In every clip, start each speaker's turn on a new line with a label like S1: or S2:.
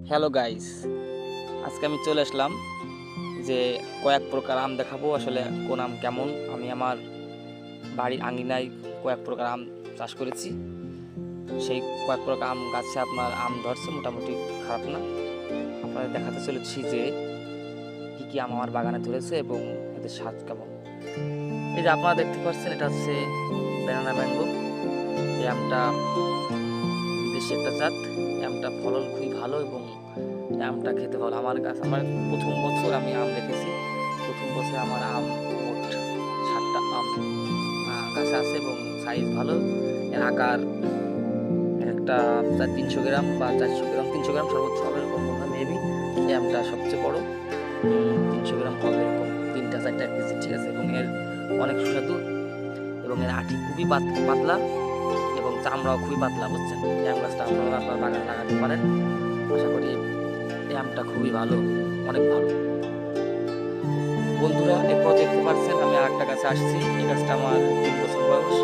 S1: Hello guys, আজকে আমি চলে আসলাম যে কয়েক প্রকার আম দেখাবো। আসলে কোন আম কেমন, আমি আমার বাড়ির আঙিনায় কয়েক প্রকার আম চাষ করেছি। সেই কয়েক প্রকার আম গাছে আপনার আম ধরছে, মোটামুটি খারাপ না। আপনাদের দেখাতে চলেছি যে কি কি আম আমার বাগানে ধরেছে এবং এদের স্বাদ কেমন। এই যে আপনারা দেখতে পাচ্ছেন, এটা হচ্ছে ব্যানানা ম্যাঙ্গো। এই আমটা বিদেশি একটা জাত। এই আমটা ফলন খুবই ভালো এবং এই আমটা খেতে ভালো। আমার প্রথম বছর আমি আম রেখেছি। প্রথম বছর আমার আম মোট 7টা আম গাছে আছে এবং সাইজ ভালো। এর আকার একটা 300 গ্রাম বা 400 গ্রাম, 300 গ্রাম সর্বোচ্চ হবে এরকম মনে হয় মেবি। এই আমটা সবচেয়ে বড়, 300 গ্রাম হবে এরকম, 3টা 4টা কেজি, ঠিক আছে। এবং এর অনেক সুস্বাদু এবং এর আঁটি খুবই পাতলা এবং চামড়াও খুবই পাতলা, বুঝছেন। এই আম গাছটা আপনারা আপনার বাগানে লাগাতে পারেন। আশা করি এই আমটা খুবই ভালো, অনেক ভালো। বন্ধুরা, এরপর দেখতে পাচ্ছেন আমি আরেকটা গাছে আসছি। এই গাছটা আমার 3 বছর বয়স।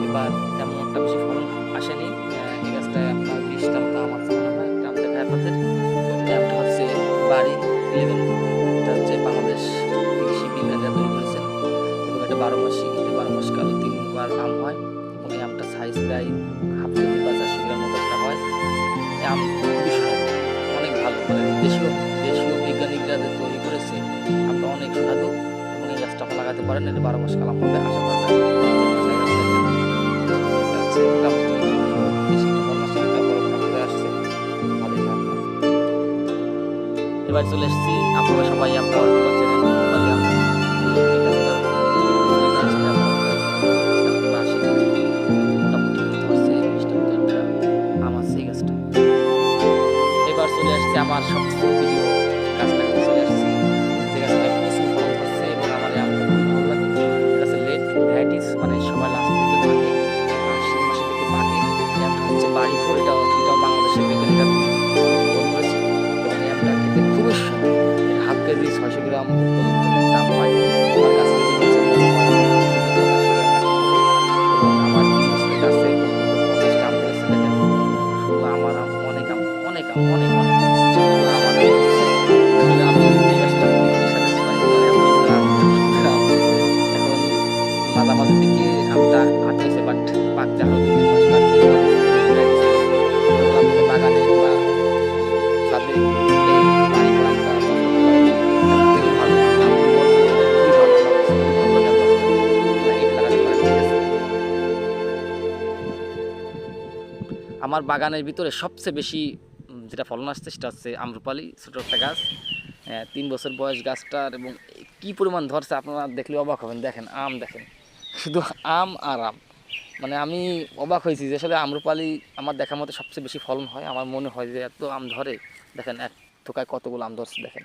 S1: এবার তেমন একটা বেশি ফলন আসেনি। এই গাছটায় আপনার 20টা মতো আম আছে মনে হয়। একটা আম দেখায় আপনাদের। এই আমটা হচ্ছে বাড়ি 11। এটা হচ্ছে বাংলাদেশ কৃষি বিজ্ঞানীরা তৈরি করেছেন এবং এটা 12 মাসি, এটা 12 মাস কাল 3বার আম হয় এবং এই আমটা সাইজ প্রায় হাফ কেজি বা 400 গ্রাম মতো একটা হয়। এই আম খুবই সুস্বাদু, অনেক ভালো। মানে দেশীয় দেশীয় বিজ্ঞানীরা যে তৈরি করেছে আমটা অনেক সুস্বাদু এবং এই গাছটা আপনি লাগাতে পারেন। এটা 12 মাস কালাম হবে, আশা করা যায়। মোটামুটি বেশি একটা ফল আসছে, একটা বড় করে আসছে, ভালোই লাগলো। এবার চলে এসেছি, আপনারা সবাই আমটা হয়তো চেনেন, রূপালি আম। এই গাছটা মোটামুটি ধরছে 20টা মতো একটা আম আছে এই গাছটা। এবার চলে আসছে আমার সবচেয়ে প্রিয় গাছটাকে চলে আসছি, যে গাছটা প্রচুর ফলন ধরছে এবং আমার এই আমটা খুব ভালো লাগে। এটা হচ্ছে লেট ভ্যারাইটিস, মানে সবাই লাস্ট দিকে পাকে, আশ্বিন মাসের দিকে পাকে। এই আমটা হচ্ছে বাড়ি ফোর, এটাও বাংলাদেশের বিজ্ঞানীরা তৈরি করেছে এবং এই আমটা খেতে খুবই সুস্বাদু। এর হাফ কেজি 600 গ্রাম পর্যন্ত দাম হয়। আমার কাছে যদি হচ্ছে মনে হয় আমার হাফ কেজি 400 গ্রাম রাখতে হবে এবং আমার 3 বছরের গাছে 50টা আম ধরেছে। দেখেন, শুধু আমার আম, অনেক আম, অনেক আম, অনেক অনেক শুধু আমার আম ধরছে। আসলে আমি এই গাছটা খুবই স্যাটিসফাই, মানে এত সুন্দর আম, এত সুন্দর আম। এখন মাঝামাঝির দিকে আমটা আটকেছে, বাট পাকতে আরো 2-3 মাস লাগবে। অনেক প্রায় গেছে। এখন আপনাদের বাগানে বা ছাদে এই বাড়ি করা আমটা চাষ করতে পারেন। এটা খুবই ভালো, আমি বলবো এটা খুবই ভালো। আমার কাছে খুবই ভালো লাগে আম গাছটা, এটা লাগাতে পারেন, ঠিক আছে। আমার বাগানের ভিতরে সবচেয়ে বেশি যেটা ফলন আসছে সেটা হচ্ছে আম্রপালি, ছোটো একটা গাছ। 3 বছর বয়স গাছটার এবং কি পরিমাণ ধরছে আপনারা দেখলে অবাক হবেন। দেখেন আম, দেখেন শুধু আম আর আম। মানে আমি অবাক হয়েছি যে আসলে আম্রপালি আমার দেখার মতো সবচেয়ে বেশি ফলন হয়। আমার মনে হয় যে এত আম ধরে। দেখেন এক থোকায় কতগুলো আম ধরছে, দেখেন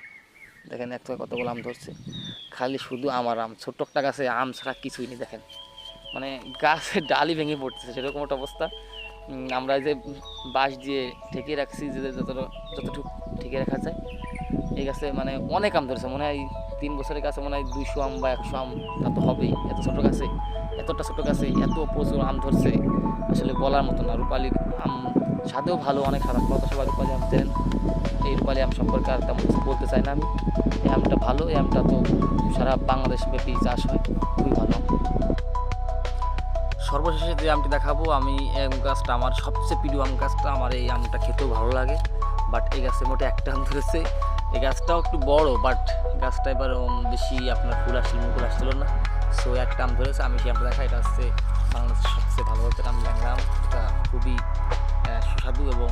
S1: দেখেন এক থোকায় কতগুলো আম ধরছে। খালি শুধু আম আর আম, ছোট্ট একটা গাছে আম ছাড়া কিছুই নেই। দেখেন মানে গাছের ডালই ভেঙে পড়তেছে, সেরকম একটা অবস্থা। আমরা যে বাঁশ দিয়ে ঠেকিয়ে রাখছি, যে যতটুকু ঠেকিয়ে রাখা যায়। এই গাছে মানে অনেক আম ধরেছে, মনে হয় 3 বছরের গাছে মনে হয় 200 আম বা 100 আম তা তো হবেই। এত ছোট গাছে, এতটা ছোট গাছে এত প্রচুর আম ধরছে, আসলে বলার মতো না। রূপালি আম স্বাদেও ভালো, অনেক স্বাদ। আপনারা তো সবাই রূপালি আম চেনেন। এই রূপালি আম সম্পর্কে আর তেমন কিছু বলতে চাই না আমি। এই আমটা ভালো, এই আমটা তো সারা বাংলাদেশ ব্যাপী চাষ হয়, খুবই ভালো আম। সর্বশেষে যে আমটি দেখাবো আমি, এই আম গাছটা আমার সবচেয়ে প্রিয় আম গাছটা। আমার এই আমটা খেতেও ভালো লাগে, বাট এই গাছে মোটে একটা আম ধরেছে। এই গাছটাও একটু বড়, বাট গাছটা এবার বেশি আপনার ফুল আসছিল, মুকুল আসছিল না। সো একটা আম ধরেছে, আমি সেই আমটা দেখা। এটা হচ্ছে বাংলাদেশের সবচেয়ে ভালো জাতের আম, ল্যাংড়া আম। এটা খুবই সুস্বাদু এবং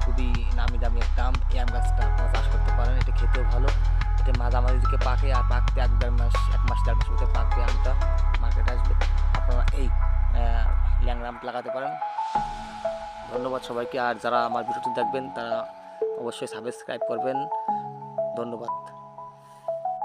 S1: খুবই নামি দামি একটা আম। এই আম গাছটা আপনারা চাষ করতে পারেন, এটা খেতেও ভালো। এটা মাঝামাঝি দিকে পাকে, আর পাকতে 1-1.5 মাস মধ্যে পাকবে আমটা, মার্কেটে আসবে। আপনারা এই ল্যাংড়া আমটা লাগাতে পারেন। ধন্যবাদ সবাইকে, আর যারা আমার ভিডিওটি দেখবেন তারা অবশ্যই সাবস্ক্রাইব করবেন। ধন্যবাদ।